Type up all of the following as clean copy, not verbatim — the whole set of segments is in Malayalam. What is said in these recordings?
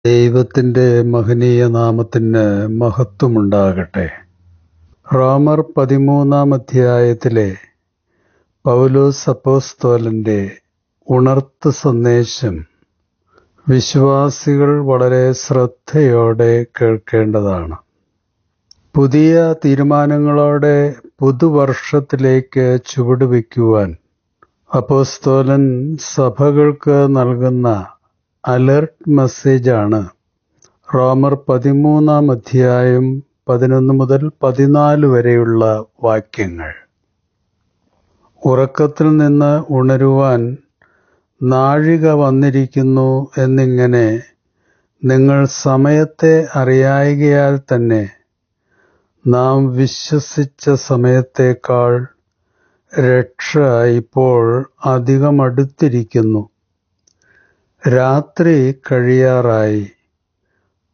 ദൈവത്തിൻ്റെ മഹനീയ നാമത്തിന് മഹത്വമുണ്ടാകട്ടെ. റോമർ 13-ാം അധ്യായത്തിലെ പൗലോസ് അപ്പോസ്തലൻ്റെ ഉണർത്ത് സന്ദേശം വിശ്വാസികൾ വളരെ ശ്രദ്ധയോടെ കേൾക്കേണ്ടതാണ്. പുതിയ തീരുമാനങ്ങളോടെ പുതുവർഷത്തിലേക്ക് ചുവടുവയ്ക്കുവാൻ അപ്പോസ്തലൻ സഭകൾക്ക് നൽകുന്ന അലർട്ട് മെസ്സേജാണ് റോമർ 13-ാം അധ്യായം 11 മുതൽ 14 വരെയുള്ള വാക്യങ്ങൾ. ഉറക്കത്തിൽ നിന്ന് ഉണരുവാൻ നാഴിക വന്നിരിക്കുന്നു എന്നിങ്ങനെ നിങ്ങൾ സമയത്തെ അറിയായ്കയാൽ തന്നെ നാം വിശ്വസിച്ച സമയത്തേക്കാൾ രക്ഷ ഇപ്പോൾ അധികം അടുത്തിരിക്കുന്നു. രാത്രി കഴിയാറായി,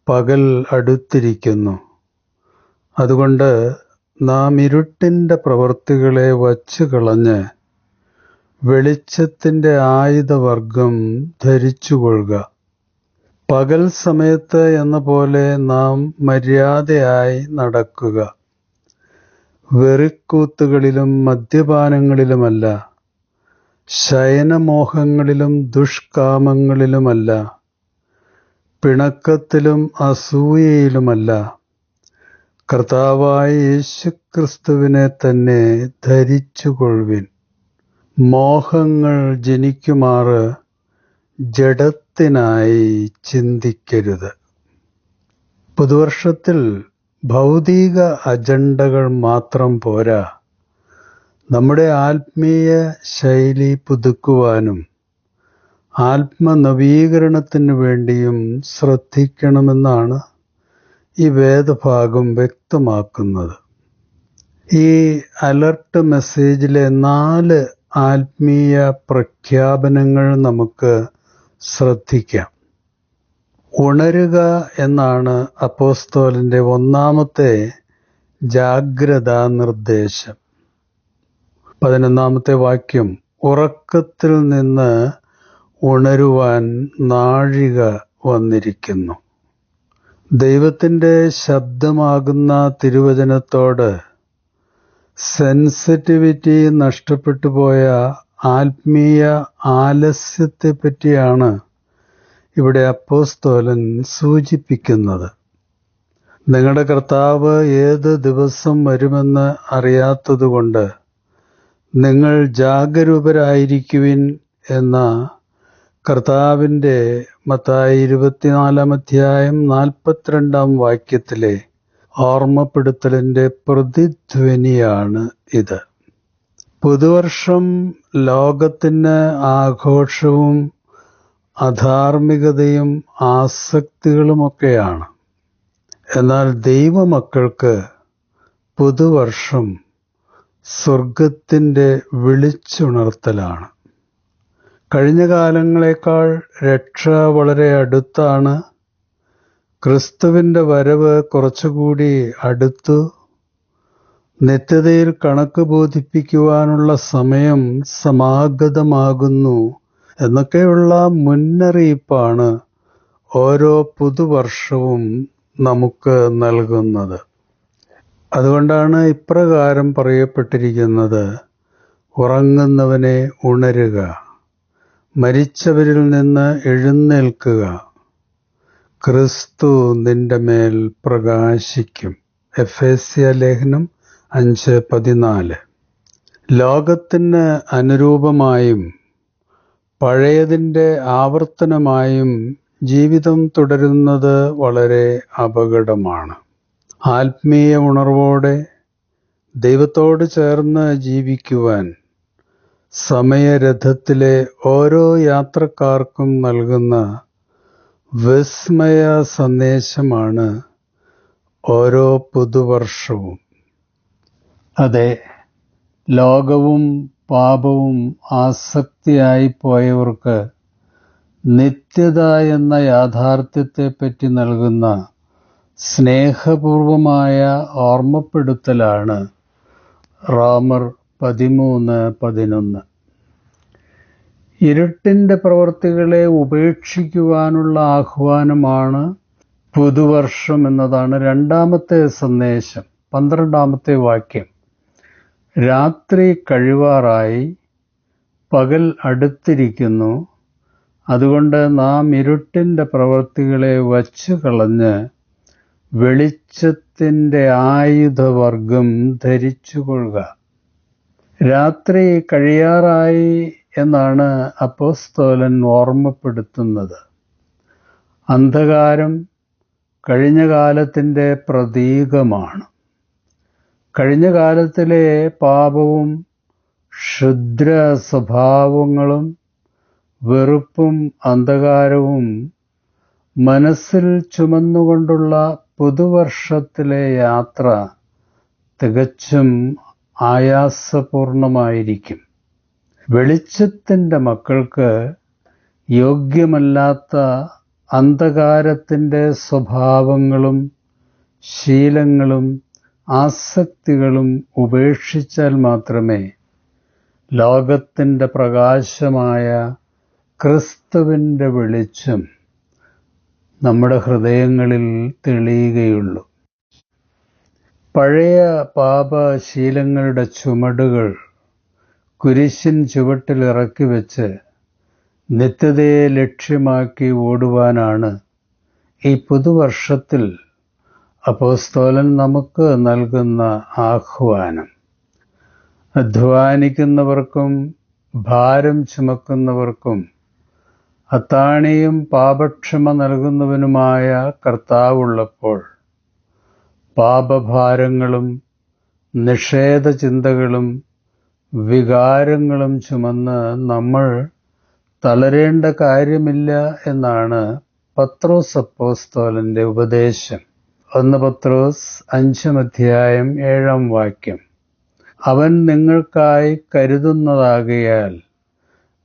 പകൽ അടുത്തിരിക്കുന്നു. അതുകൊണ്ട് നാം ഇരുട്ടിൻ്റെ പ്രവൃത്തികളെ വച്ചുകളഞ്ഞ് വെളിച്ചത്തിൻ്റെ ആയുധവർഗം ധരിച്ചുകൊള്ളുക. പകൽ സമയത്ത് എന്ന പോലെ നാം മര്യാദയായി നടക്കുക. വെറിക്കൂത്തുകളിലും മദ്യപാനങ്ങളിലുമല്ല, ശയനമോഹങ്ങളിലും ദുഷ്കാമങ്ങളിലുമല്ല, പിണക്കത്തിലും അസൂയയിലുമല്ല, കർത്താവായ യേശുക്രിസ്തുവിനെ തന്നെ ധരിച്ചുകൊള്ളുവിൻ. മോഹങ്ങൾ ജനിക്കുമാറ് ജഡത്തിനായി ചിന്തിക്കരുത്. പുതുവർഷത്തിൽ ഭൗതിക അജണ്ടകൾ മാത്രം പോരാ, നമ്മുടെ ആത്മീയ ശൈലി പുതുക്കുവാനും ആത്മനവീകരണത്തിനു വേണ്ടിയും ശ്രദ്ധിക്കണമെന്നാണ് ഈ വേദഭാഗം വ്യക്തമാക്കുന്നത്. ഈ അലർട്ട് മെസ്സേജിലെ 4 ആത്മീയ പ്രഖ്യാപനങ്ങൾ നമുക്ക് ശ്രദ്ധിക്കാം. ഉണരുക എന്നാണ് അപ്പോസ്തലൻ്റെ 1-ാമത്തെ ജാഗ്രതാ നിർദ്ദേശം. 11-ാമത്തെ വാക്യം, ഉറക്കത്തിൽ നിന്ന് ഉണരുവാൻ നാഴിക വന്നിരിക്കുന്നു. ദൈവത്തിൻ്റെ ശബ്ദമാകുന്ന തിരുവചനത്തോട് സെൻസിറ്റിവിറ്റി നഷ്ടപ്പെട്ടു പോയ ആത്മീയ ആലസ്യത്തെപ്പറ്റിയാണ് ഇവിടെ അപ്പോസ്തലൻ സൂചിപ്പിക്കുന്നത്. നിങ്ങളുടെ കർത്താവ് ഏത് ദിവസം വരുമെന്ന് അറിയാത്തതുകൊണ്ട് നിങ്ങൾ ജാഗരൂകരായിരിക്കുവിൻ എന്ന കർത്താവിൻ്റെ മത്തായി 24-ാം അധ്യായം 42-ാം വാക്യത്തിലെ ഓർമ്മപ്പെടുത്തലിൻ്റെ പ്രതിധ്വനിയാണ് ഇത്. പുതുവർഷം ലോകത്തിന് ആഘോഷവും അധാർമികതയും ആസക്തികളുമൊക്കെയാണ്. എന്നാൽ ദൈവമക്കൾക്ക് പുതുവർഷം സ്വർഗത്തിൻ്റെ വിളിച്ചുണർത്തലാണ്. കഴിഞ്ഞ കാലങ്ങളെക്കാൾ രക്ഷ വളരെ അടുത്താണ്. ക്രിസ്തുവിൻ്റെ വരവ് കുറച്ചുകൂടി അടുത്തു. നിത്യതയിൽ കണക്ക് ബോധിപ്പിക്കുവാനുള്ള സമയം സമാഗതമാകുന്നു എന്നൊക്കെയുള്ള മുന്നറിയിപ്പാണ് ഓരോ പുതുവർഷവും നമുക്ക് നൽകുന്നത്. അതുകൊണ്ടാണ് ഇപ്രകാരം പറയപ്പെട്ടിരിക്കുന്നത്: ഉറങ്ങുന്നവനെ ഉണരുക, മരിച്ചവരിൽ നിന്ന് എഴുന്നേൽക്കുക, ക്രിസ്തു നിന്റെ മേൽ പ്രകാശിക്കും. എഫേസ്യ ലേഖനം 5:14. ലോകത്തിന് അനുരൂപമായും പഴയതിൻ്റെ ആവർത്തനമായും ജീവിതം തുടരുന്നത് വളരെ അപകടമാണ്. ആത്മീയ ഉണർവോടെ ദൈവത്തോട് ചേർന്ന് ജീവിക്കുവാൻ സമയരഥത്തിലെ ഓരോ യാത്രക്കാർക്കും നൽകുന്ന വിസ്മയ സന്ദേശമാണ് ഓരോ പുതുവർഷവും. അതെ, ലോകവും പാപവും ആസക്തിയായി പോയവർക്ക് നിത്യത എന്ന യാഥാർത്ഥ്യത്തെപ്പറ്റി നൽകുന്ന സ്നേഹപൂർവമായ ഓർമ്മപ്പെടുത്തലാണ് റോമർ 13:11. ഇരുട്ടിൻ്റെ പ്രവൃത്തികളെ ഉപേക്ഷിക്കുവാനുള്ള ആഹ്വാനമാണ് പുതുവർഷം എന്നതാണ് രണ്ടാമത്തെ സന്ദേശം. 12ാമത്തെ വാക്യം. രാത്രി കഴിവാറായി, പകൽ അടുത്തിരിക്കുന്നു. അതുകൊണ്ട് നാം ഇരുട്ടിൻ്റെ പ്രവൃത്തികളെ വച്ചു കളഞ്ഞ് വെളിച്ചത്തിൻ്റെ ആയുധവർഗം ധരിച്ചുകൊള്ളുക. രാത്രി കഴിയാറായി എന്നാണ് അപ്പോസ്തലൻ ഓർമ്മപ്പെടുത്തുന്നത്. അന്ധകാരം കഴിഞ്ഞ കാലത്തിൻ്റെ പ്രതീകമാണ്. കഴിഞ്ഞ കാലത്തിലെ പാപവും ക്ഷുദ്ര സ്വഭാവങ്ങളും വെറുപ്പും അന്ധകാരവും മനസ്സിൽ ചുമന്നുകൊണ്ടുള്ള പുതുവർഷത്തിലെ യാത്ര തികച്ചും ആയാസപൂർണമായിരിക്കും. വെളിച്ചത്തിൻ്റെ മക്കൾക്ക് യോഗ്യമല്ലാത്ത അന്ധകാരത്തിൻ്റെ സ്വഭാവങ്ങളും ശീലങ്ങളും ആസക്തികളും ഉപേക്ഷിച്ചാൽ മാത്രമേ ലോകത്തിൻ്റെ പ്രകാശമായ ക്രിസ്തുവിൻ്റെ വെളിച്ചം നമ്മുടെ ഹൃദയങ്ങളിൽ തെളിയുകയുള്ളൂ. പഴയ പാപശീലങ്ങളുടെ ചുമടുകൾ കുരിശിൻ ചുവട്ടിൽ ഇറക്കി വെച്ച് നിത്യതയെ ലക്ഷ്യമാക്കി ഓടുവാനാണ് ഈ പുതുവർഷത്തിൽ അപ്പോസ്തലൻ നമുക്ക് നൽകുന്ന ആഹ്വാനം. അധ്വാനിക്കുന്നവർക്കും ഭാരം ചുമക്കുന്നവർക്കും അത്താണിയും പാപക്ഷമ നൽകുന്നവനുമായ കർത്താവുള്ളപ്പോൾ പാപഭാരങ്ങളും നിഷേധചിന്തകളും വികാരങ്ങളും ചുമന്ന് നമ്മൾ തളരേണ്ട കാര്യമില്ല എന്നാണ് പത്രോസ് അപ്പോസ്തലന്റെ ഉപദേശം. 1 പത്രോസ് 5-ാം 7 അവൻ നിങ്ങൾക്കായി കരുതുന്നതാകയാൽ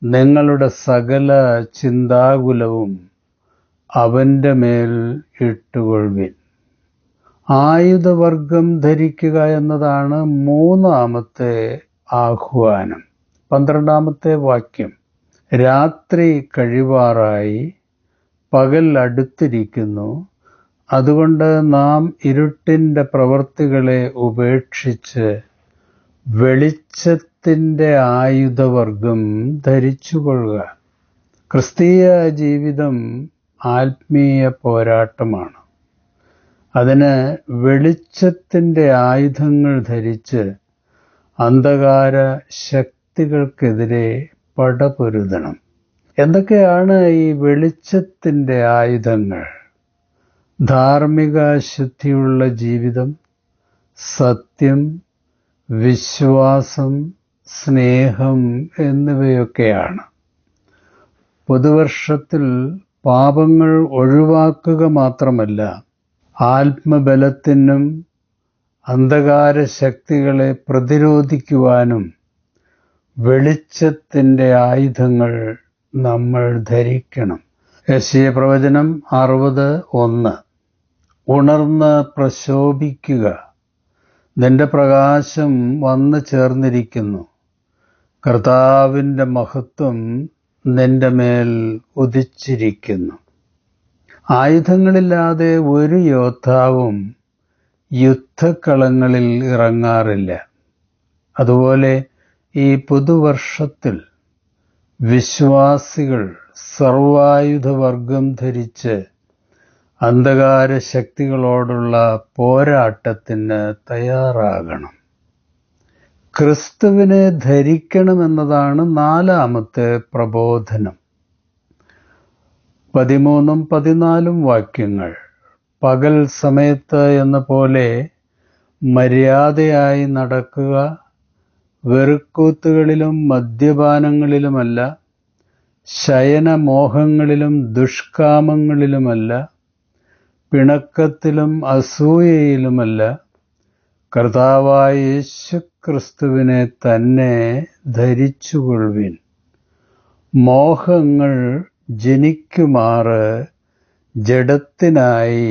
നിങ്ങളുടെ സകല ചിന്താകുലവും അവൻ്റെ മേൽ ഇട്ടുകൊള്ളുവിൻ. ആയുധവർഗം ധരിക്കുക എന്നതാണ് 3ാമത്തെ ആഹ്വാനം. 12ാമത്തെ വാക്യം. രാത്രി കഴിവാറായി, പകൽ അടുത്തിരിക്കുന്നു. അതുകൊണ്ട് നാം ഇരുട്ടിൻ്റെ പ്രവൃത്തികളെ ഉപേക്ഷിച്ച് വെളിച്ചത്തിൻ്റെ ആയുധവർഗം ധരിച്ചുകൊള്ളുക. ക്രിസ്തീയ ജീവിതം ആത്മീയ പോരാട്ടമാണ്. അതിന് വെളിച്ചത്തിൻ്റെ ആയുധങ്ങൾ ധരിച്ച് അന്ധകാര ശക്തികൾക്കെതിരെ പടപൊരുതണം. എന്തൊക്കെയാണ് ഈ വെളിച്ചത്തിൻ്റെ ആയുധങ്ങൾ? ധാർമ്മിക ശുദ്ധിയുള്ള ജീവിതം, സത്യം, വിശ്വാസം, സ്നേഹം എന്നിവയൊക്കെയാണ്. പുതുവർഷത്തിൽ പാപങ്ങൾ ഒഴിവാക്കുക മാത്രമല്ല, ആത്മബലത്തിനും അന്ധകാര ശക്തികളെ പ്രതിരോധിക്കുവാനും വെളിച്ചത്തിൻ്റെ ആയുധങ്ങൾ നമ്മൾ ധരിക്കണം. യെശയ്യാ പ്രവചനം 60:1. ഉണർന്ന് പ്രശോഭിക്കുക, നിന്റെ പ്രകാശം വന്നു ചേർന്നിരിക്കുന്നു, കർത്താവിൻ്റെ മഹത്വം നിന്റെ മേൽ ഉദിച്ചിരിക്കുന്നു. ആയുധങ്ങളില്ലാതെ ഒരു യോദ്ധാവും യുദ്ധക്കളങ്ങളിൽ ഇറങ്ങാറില്ല. അതുപോലെ ഈ പുതുവർഷത്തിൽ വിശ്വാസികൾ സർവായുധവർഗം ധരിച്ച് അന്ധകാര ശക്തികളോടുള്ള പോരാട്ടത്തിന് തയ്യാറാകണം. ക്രിസ്തുവിനെ ധരിക്കണമെന്നതാണ് 4ാമത്തെ പ്രബോധനം. 13-14 വാക്യങ്ങൾ. പകൽ സമയത്ത് എന്ന പോലെ മര്യാദയായി നടക്കുക, വെറുക്കൂത്തുകളിലും മദ്യപാനങ്ങളിലുമല്ല, ശയനമോഹങ്ങളിലും ദുഷ്കാമങ്ങളിലുമല്ല, പിണക്കത്തിലും അസൂയയിലുമല്ല, കർത്താവായ യേശുക്രിസ്തുവിനെ തന്നെ ധരിച്ചുകൊള്ളുവിൻ. മോഹങ്ങൾ ജനിക്കുമാറ് ജഡത്തിനായി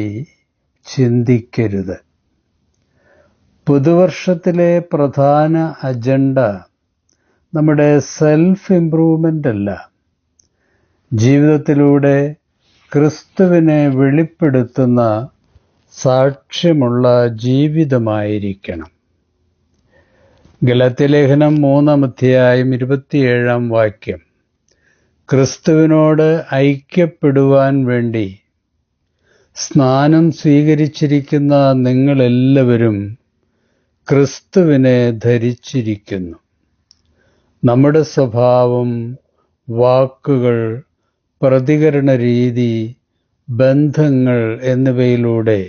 ചിന്തിക്കരുത്. പുതുവർഷത്തിലെ പ്രധാന അജണ്ട നമ്മുടെ സെൽഫ് ഇംപ്രൂവ്മെൻ്റ് അല്ല, ജീവിതത്തിലൂടെ ക്രിസ്തുവിനെ വെളിപ്പെടുത്തുന്ന സാക്ഷ്യമുള്ള ജീവിതമായിരിക്കണം. ഗലാത്യലേഖനം 3:27 ക്രിസ്തുവിനോട് ഐക്യപ്പെടുവാൻ വേണ്ടി സ്നാനം സ്വീകരിച്ചിരിക്കുന്ന നിങ്ങളെല്ലാവരും ക്രിസ്തുവിനെ ധരിച്ചിരിക്കുന്നു. നമ്മുടെ സ്വഭാവം, വാക്കുകൾ, പ്രതികരണ രീതി, ബന്ധങ്ങൾ എന്നിവയിലൂടെ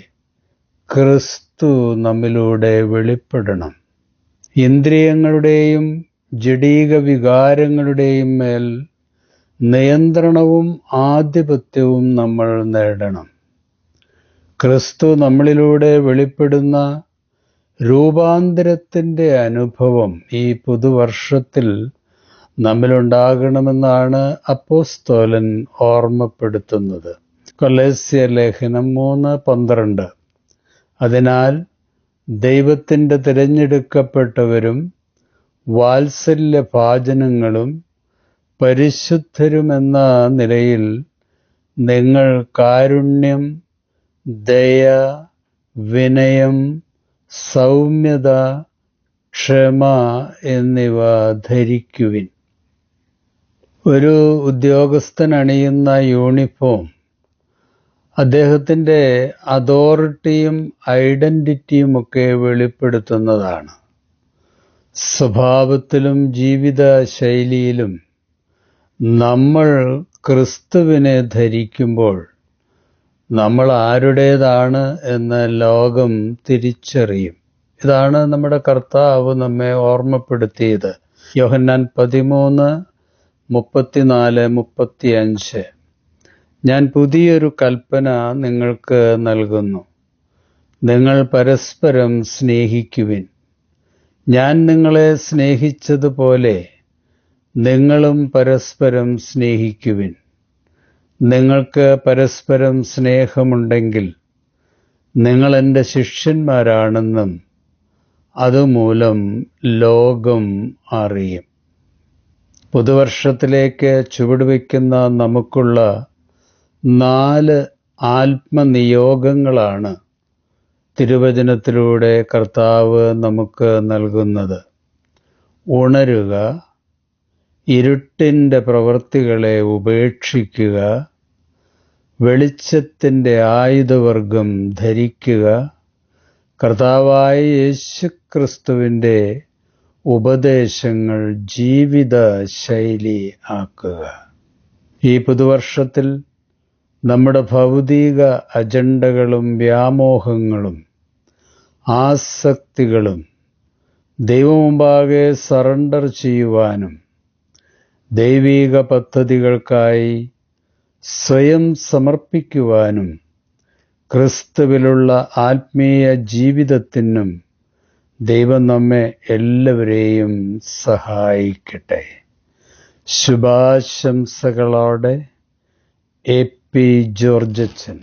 ക്രിസ്തു നമ്മിലൂടെ വെളിപ്പെടണം. ഇന്ദ്രിയങ്ങളുടെയും ജഡീക വികാരങ്ങളുടെയും മേൽ നിയന്ത്രണവും ആധിപത്യവും നമ്മൾ നേടണം. ക്രിസ്തു നമ്മളിലൂടെ വെളിപ്പെടുന്ന രൂപാന്തരത്തിൻ്റെ അനുഭവം ഈ പുതുവർഷത്തിൽ നമ്മിലുണ്ടാകണമെന്നാണ് അപ്പോസ്തലൻ ഓർമ്മപ്പെടുത്തുന്നത്. കൊലോസ്യർ ലേഖനം 3:12. അതിനാൽ ദൈവത്തിൻ്റെ തിരഞ്ഞെടുക്കപ്പെട്ടവരും വാത്സല്യഭാജനങ്ങളും പരിശുദ്ധരുമെന്ന നിലയിൽ നിങ്ങൾ കാരുണ്യം, ദയ, വിനയം, സൗമ്യത, ക്ഷമ എന്നിവ ധരിക്കുവിൻ. ഒരു ഉദ്യോഗസ്ഥൻ അണിയുന്ന യൂണിഫോം അദ്ദേഹത്തിൻ്റെ അതോറിറ്റിയും ഐഡൻറ്റിറ്റിയുമൊക്കെ വെളിപ്പെടുത്തുന്നതാണ്. സ്വഭാവത്തിലും ജീവിത ശൈലിയിലും നമ്മൾ ക്രിസ്തുവിനെ ധരിക്കുമ്പോൾ നമ്മൾ ആരുടേതാണ് എന്ന് ലോകം തിരിച്ചറിയും. ഇതാണ് നമ്മുടെ കർത്താവ് നമ്മെ ഓർമ്മപ്പെടുത്തിയത്. യോഹന്നാൻ 13:34-35. ഞാൻ പുതിയൊരു കൽപ്പന നിങ്ങൾക്ക് നൽകുന്നു. നിങ്ങൾ പരസ്പരം സ്നേഹിക്കുവിൻ. ഞാൻ നിങ്ങളെ സ്നേഹിച്ചതുപോലെ നിങ്ങളും പരസ്പരം സ്നേഹിക്കുവിൻ. നിങ്ങൾക്ക് പരസ്പരം സ്നേഹമുണ്ടെങ്കിൽ നിങ്ങൾ എൻ്റെ ശിഷ്യന്മാരാണെന്നും അതുമൂലം ലോകം അറിയും. പുതുവർഷത്തിലേക്ക് ചുവടുവയ്ക്കുന്ന നമുക്കുള്ള 4 ആത്മനിയോഗങ്ങളാണ് തിരുവചനത്തിലൂടെ കർത്താവ് നമുക്ക് നൽകുന്നത്. ഉണരുക, ഇരുട്ടിൻ്റെ പ്രവൃത്തികളെ ഉപേക്ഷിക്കുക, വെളിച്ചത്തിൻ്റെ ആയുധവർഗം ധരിക്കുക, കർത്താവായ യേശുക്രിസ്തുവിൻ്റെ ഉപദേശങ്ങൾ ജീവിത ശൈലി ആക്കുക. ഈ പുതുവർഷത്തിൽ നമ്മുടെ ഭൗതിക അജണ്ടകളും വ്യാമോഹങ്ങളും ആസക്തികളും ദൈവമുമ്പാകെ സറണ്ടർ ചെയ്യുവാനും ദൈവിക പദ്ധതികൾക്കായി സ്വയം സമർപ്പിക്കുവാനും ക്രിസ്തുവിലുള്ള ആത്മീയ ജീവിതത്തിനും ദൈവം നമ്മെ എല്ലാവരെയും സഹായിക്കട്ടെ. ശുഭാശംസകളോടെ എ.പി. ജോർജച്ചൻ.